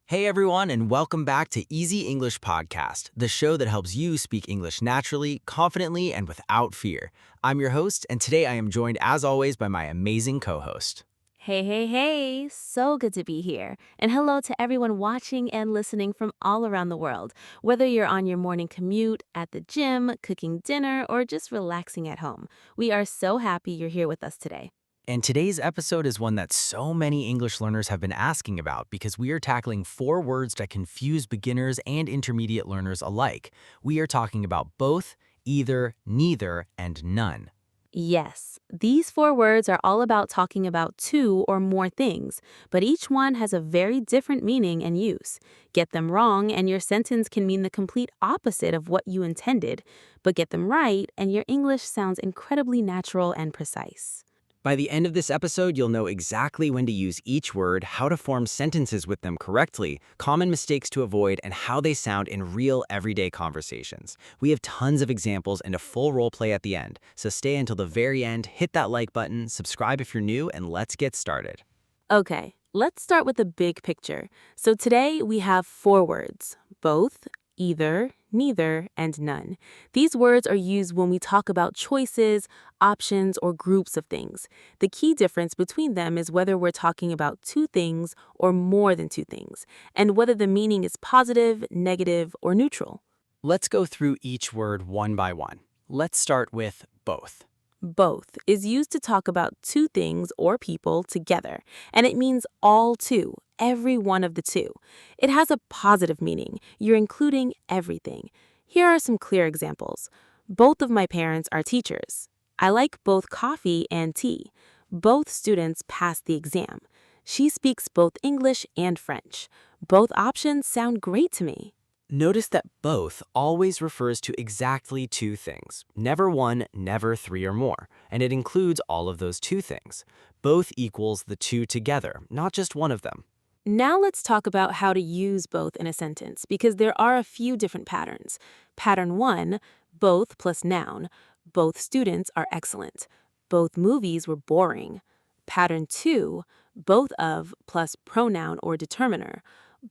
Hey everyone, and welcome back to Easy English Podcast, the show that helps you speak English naturally, confidently, and without fear. I'm your host, and today I am joined, as always, by my amazing co-host. Hey, hey, hey, so good to be here. And hello to everyone watching and listening from all around the world. Whether you're on your morning commute, at the gym, cooking dinner, or just relaxing at home, we are so happy you're here with us today. And today's episode is one that so many English learners have been asking about because we are tackling 4 words that confuse beginners and intermediate learners alike. We are talking about both, either, neither, and none. Yes, these 4 words are all about talking about 2 or more things, but each one has a very different meaning and use. Get them wrong, and your sentence can mean the complete opposite of what you intended, but get them right, and your English sounds incredibly natural and precise. By the end of this episode, you'll know exactly when to use each word, how to form sentences with them correctly, common mistakes to avoid, and how they sound in real everyday conversations. We have tons of examples and a full role play at the end, so stay until the very end, hit that like button, subscribe if you're new, and let's get started. Okay, let's start with the big picture. So today we have 4 words: both, either, neither, and none. These words are used when we talk about choices, options, or groups of things. The key difference between them is whether we're talking about 2 things or more than 2 things, and whether the meaning is positive, negative, or neutral. Let's go through each word one by one. Let's start with both. Both is used to talk about 2 things or people together, and it means all 2, every one of the 2. It has a positive meaning. You're including everything. Here are some clear examples. Both of my parents are teachers. I like both coffee and tea. Both students passed the exam. She speaks both English and French. Both options sound great to me. Notice that both always refers to exactly 2 things. Never one, never 3 or more. And it includes all of those 2 things. Both equals the 2 together, not just one of them. Now let's talk about how to use both in a sentence, because there are a few different patterns. Pattern 1, both plus noun. Both students are excellent. Both movies were boring. Pattern 2, both of plus pronoun or determiner.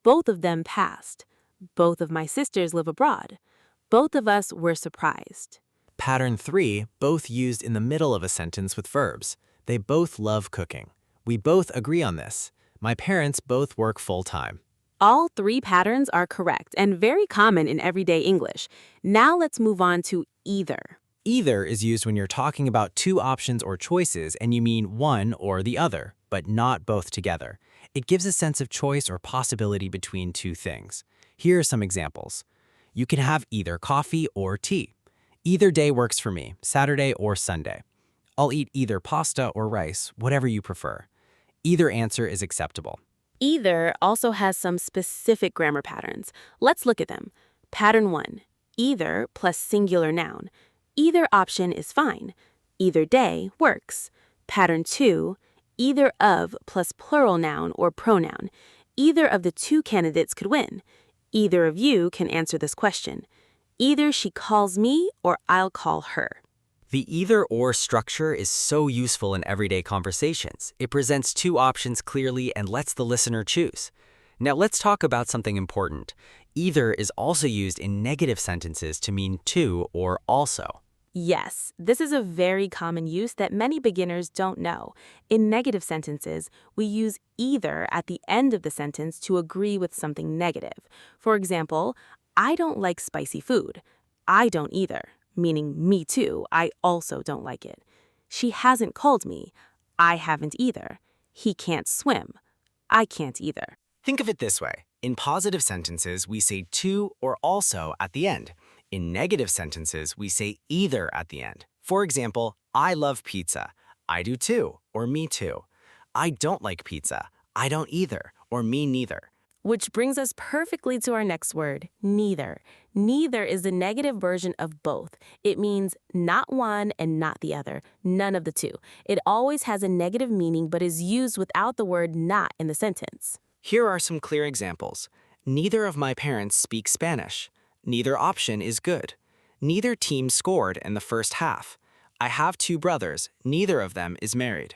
Both of them passed. Both of my sisters live abroad. Both of us were surprised. Pattern 3, both used in the middle of a sentence with verbs. They both love cooking. We both agree on this. My parents both work full-time. All 3 patterns are correct and very common in everyday English. Now let's move on to either. Either is used when you're talking about 2 options or choices and you mean one or the other, but not both together. It gives a sense of choice or possibility between 2 things. Here are some examples. You can have either coffee or tea. Either day works for me, Saturday or Sunday. I'll eat either pasta or rice, whatever you prefer. Either answer is acceptable. Either also has some specific grammar patterns. Let's look at them. Pattern 1, either plus singular noun. Either option is fine. Either day works. Pattern 2, either of plus plural noun or pronoun. Either of the 2 candidates could win. Either of you can answer this question. Either she calls me or I'll call her. The either-or structure is so useful in everyday conversations. It presents 2 options clearly and lets the listener choose. Now let's talk about something important. Either is also used in negative sentences to mean to or also. Yes, this is a very common use that many beginners don't know. In negative sentences, we use either at the end of the sentence to agree with something negative. For example, I don't like spicy food. I don't either, meaning me too, I also don't like it. She hasn't called me. I haven't either. He can't swim. I can't either. Think of it this way. In positive sentences, we say to or also at the end. In negative sentences, we say either at the end. For example, I love pizza. I do too, or me too. I don't like pizza. I don't either, or me neither. Which brings us perfectly to our next word, neither. Neither is the negative version of both. It means not one and not the other, none of the 2. It always has a negative meaning but is used without the word not in the sentence. Here are some clear examples. Neither of my parents speak Spanish. Neither option is good. Neither team scored in the first half. I have two brothers. Neither of them is married.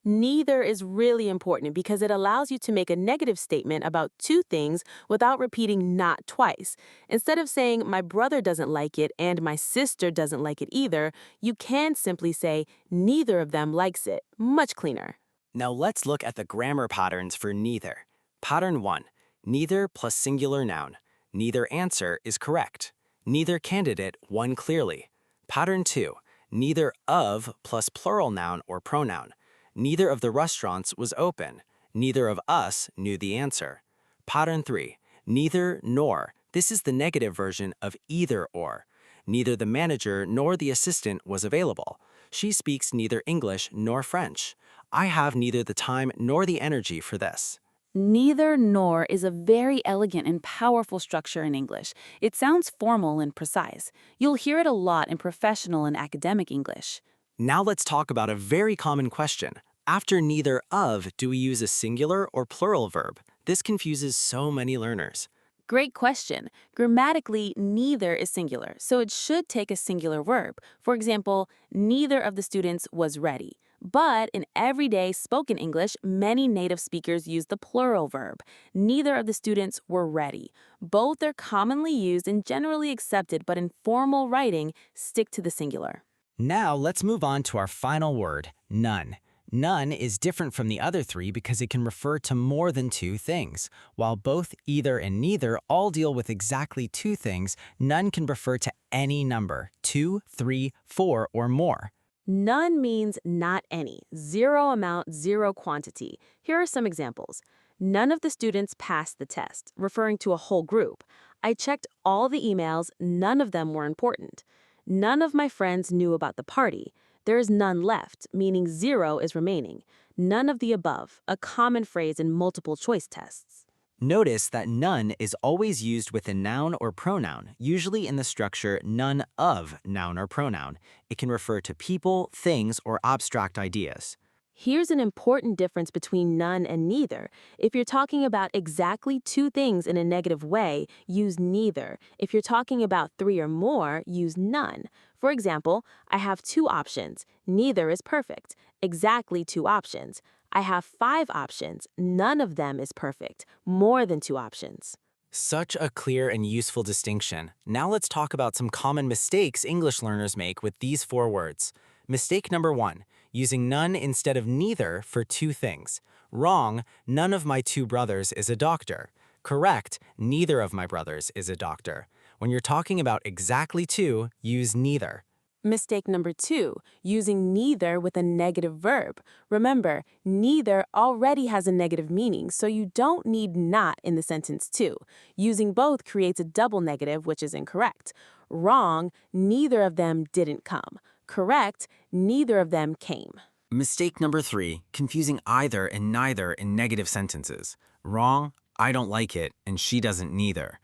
Neither is really important because it allows you to make a negative statement about two things without repeating not twice. Instead of saying, my brother doesn't like it and my sister doesn't like it either, you can simply say, neither of them likes it. Much cleaner. Now let's look at the grammar patterns for neither. Pattern 1. Neither plus singular noun. Neither answer is correct. Neither candidate won clearly. Pattern 2. Neither of plus plural noun or pronoun. Neither of the restaurants was open. Neither of us knew the answer. Pattern 3. Neither nor. This is the negative version of either or. Neither the manager nor the assistant was available. She speaks neither English nor French. I have neither the time nor the energy for this. Neither nor is a very elegant and powerful structure in English. It sounds formal and precise. You'll hear it a lot in professional and academic English. Now let's talk about a very common question. After neither of, do we use a singular or plural verb? This confuses so many learners. Great question. Grammatically, neither is singular, so it should take a singular verb. For example, neither of the students was ready. But in everyday spoken English, many native speakers use the plural verb. Neither of the students were ready. Both are commonly used and generally accepted, but in formal writing, stick to the singular. Now let's move on to our final word, none. None is different from the other three because it can refer to more than two things. While both either and neither all deal with exactly two things, none can refer to any number, 2, 3, 4, or more. None means not any, zero amount, zero quantity. Here are some examples. None of the students passed the test, referring to a whole group. I checked all the emails, none of them were important. None of my friends knew about the party. There is none left, meaning zero is remaining. None of the above, a common phrase in multiple choice tests. Notice that none is always used with a noun or pronoun, usually in the structure none of noun or pronoun. It can refer to people, things, or abstract ideas. Here's an important difference between none and neither. If you're talking about exactly two things in a negative way, use neither. If you're talking about three or more, use none. For example, I have two options. Neither is perfect. Exactly two options. I have 5 options. None of them is perfect. More than 2 options. Such a clear and useful distinction. Now let's talk about some common mistakes English learners make with these 4 words. Mistake number 1, using none instead of neither for two things. Wrong, none of my 2 brothers is a doctor. Correct, neither of my brothers is a doctor. When you're talking about exactly two, use neither. Mistake number 2, using neither with a negative verb. Remember, neither already has a negative meaning, so you don't need not in the sentence too. Using both creates a double negative, which is incorrect. Wrong, neither of them didn't come. Correct, neither of them came. Mistake number 3, confusing either and neither in negative sentences. Wrong, I don't like it, and she doesn't neither.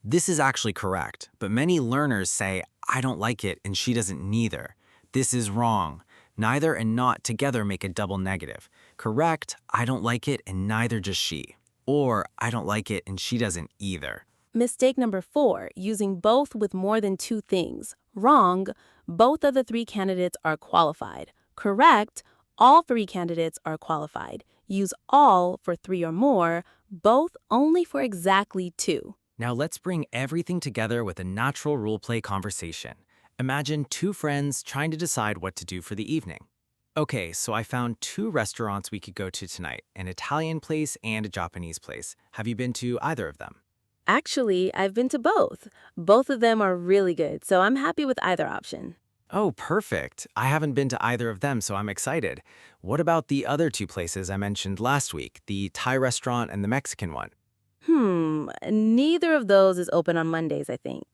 This is actually correct, but many learners say, I don't like it and she doesn't neither. This is wrong. Neither and not together make a double negative. Correct, I don't like it and neither does she. Or, I don't like it and she doesn't either. Mistake number 4, using both with more than 2 things. Wrong, both of the 3 candidates are qualified. Correct, all 3 candidates are qualified. Use all for 3 or more, both only for exactly 2. Now let's bring everything together with a natural role-play conversation. Imagine 2 friends trying to decide what to do for the evening. Okay, so I found 2 restaurants we could go to tonight, an Italian place and a Japanese place. Have you been to either of them? Actually, I've been to both. Both of them are really good, so I'm happy with either option. Oh, perfect. I haven't been to either of them, so I'm excited. What about the other 2 places I mentioned last week, the Thai restaurant and the Mexican one? Neither of those is open on Mondays, I think.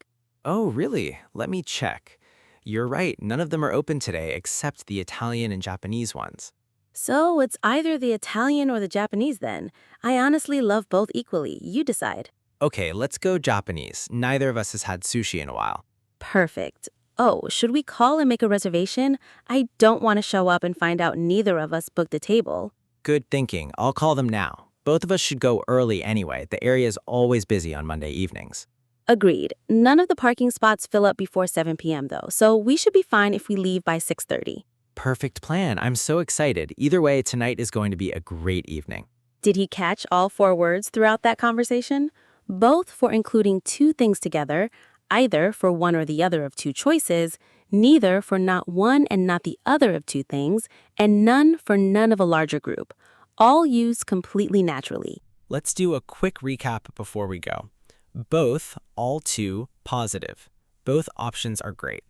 Oh, really? Let me check. You're right, none of them are open today except the Italian and Japanese ones. So it's either the Italian or the Japanese then. I honestly love both equally. You decide. Okay, let's go Japanese. Neither of us has had sushi in a while. Perfect. Oh, should we call and make a reservation? I don't want to show up and find out neither of us booked a table. Good thinking. I'll call them now. Both of us should go early anyway. The area is always busy on Monday evenings. Agreed. None of the parking spots fill up before 7 p.m. though, so we should be fine if we leave by 6:30. Perfect plan. I'm so excited. Either way, tonight is going to be a great evening. Did he catch all 4 words throughout that conversation? Both for including two things together, either for one or the other of two choices, neither for not one and not the other of two things, and none for none of a larger group. All used completely naturally. Let's do a quick recap before we go. Both, all two, positive. Both options are great.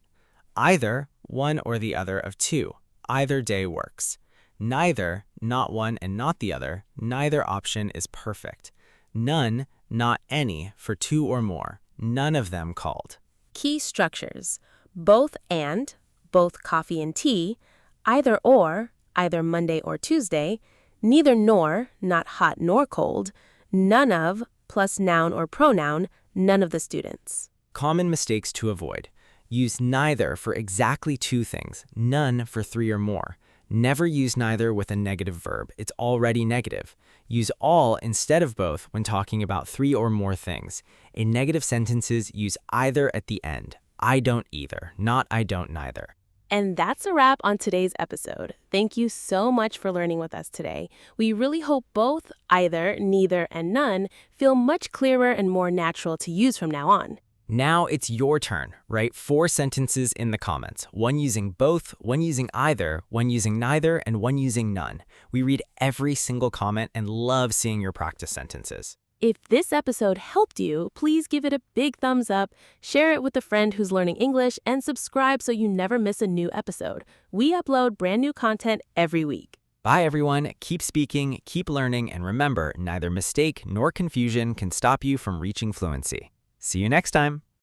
Either, one or the other of two. Either day works. Neither, not one and not the other. Neither option is perfect. None, not any, for two or more. None of them called. Key structures: both and, both coffee and tea, either or, either Monday or Tuesday, neither nor, not hot nor cold, none of, plus noun or pronoun, none of the students. Common mistakes to avoid. Use neither for exactly two things, none for three or more. Never use neither with a negative verb. It's already negative. Use all instead of both when talking about three or more things. In negative sentences, use either at the end. I don't either, not I don't neither. And that's a wrap on today's episode. Thank you so much for learning with us today. We really hope both, either, neither, and none feel much clearer and more natural to use from now on. Now it's your turn. Write 4 sentences in the comments. One using both, one using either, one using neither, and one using none. We read every single comment and love seeing your practice sentences. If this episode helped you, please give it a big thumbs up, share it with a friend who's learning English, and subscribe so you never miss a new episode. We upload brand new content every week. Bye everyone, keep speaking, keep learning, and remember, neither mistake nor confusion can stop you from reaching fluency. See you next time.